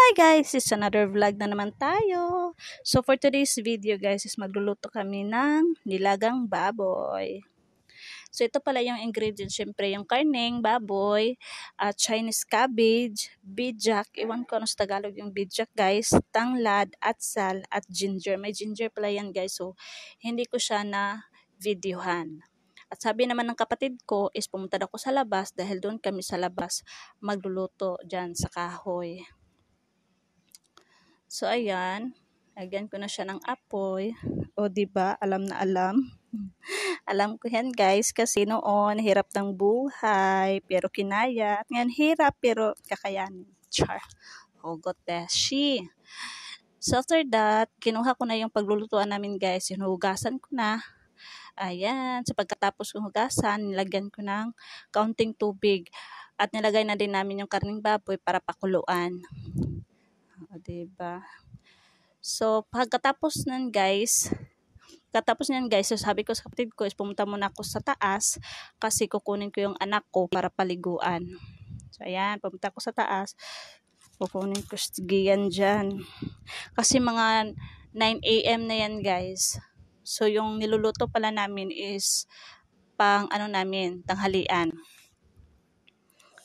Hi guys, it's another vlog na naman tayo. So for today's video guys is magluluto kami ng nilagang baboy. So ito pala yung ingredients, syempre yung karneng baboy, Chinese cabbage, bidjak, iwan ko ano sa Tagalog yung bidjak guys, tanglad, atsal, at ginger. May ginger pala yan guys, so hindi ko siya na videohan. At sabi naman ng kapatid ko is pumunta ako sa labas dahil doon kami sa labas magluluto dyan sa kahoy. So ayan, lagyan ko na siya ng apoy. O di ba, alam na alam. Alam ko yan guys kasi noon hirap ng buhay pero kinaya. At ngayon hirap pero kakayanin. Char. Hugot beshi. So after that, kinuha ko na yung paglulutuan namin guys. Hinugasan ko na. Ayan, sa pagkatapos kong hugasan, nilagyan ko ng kaunting tubig. At nilagay na din namin yung karning baboy para pakuluan. O, diba? So, pagkatapos nun guys, so sabi ko sa kapatid ko is pumunta muna ako sa taas kasi kukunin ko yung anak ko para paliguan. So, ayan, pumunta ako sa taas. Kukunin ko yan dyan. Kasi mga 9 AM na yan guys. So, yung niluluto pala namin is pang tanghalian.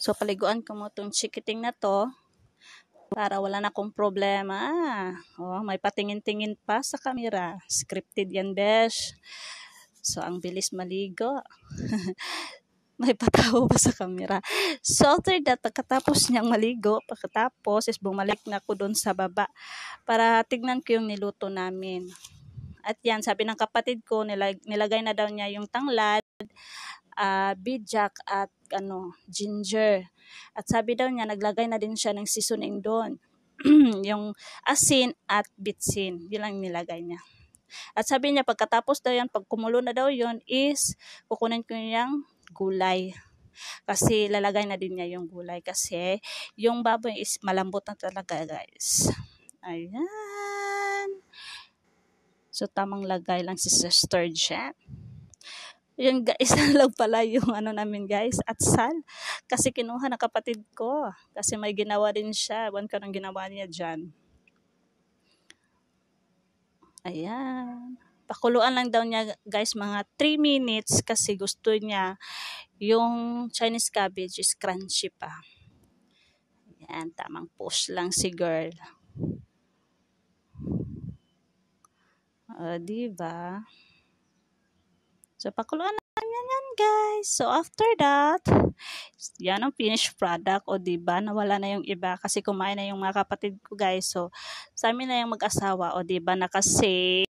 So, paliguan ko mo itong chikiting na to. Para wala na akong problema. Oh, may patingin-tingin pa sa camera. Scripted yan, besh. So, ang bilis maligo. May patawa pa sa camera. So, after that, pagkatapos niyang maligo, pagkatapos is bumalik na ako doon sa baba para tignan ko yung niluto namin. At yan, sabi ng kapatid ko, nilagay na daw niya yung tanglad, bidjak at ginger. At sabi daw niya, naglagay na din siya ng seasoning doon. Yung asin at bitsin. Yun lang nilagay niya. At sabi niya, pagkatapos daw yan, pag kumulo na daw yun, is kukunin ko yung gulay. Kasi lalagay na din niya yung gulay. Kasi yung baboy is malambot na talaga, guys. Ayan. So, tamang lagay lang si Sister Jen. Yun guys, lang pala yung namin guys, atsal. Kasi kinuha ng kapatid ko. Kasi may ginawa din siya. Ewan ko nang ginawa niya dyan. Ayan. Pakuluan lang daw niya guys mga 3 minutes kasi gusto niya yung Chinese cabbage is crunchy pa. Ayan, tamang push lang si girl. Diba? So, pakuluan lang yan guys. So, after that, yan ang finished product. O, diba? Nawala na yung iba kasi kumain na yung mga kapatid ko guys. So, sa amin na yung mag-asawa. O, diba? Nakasave.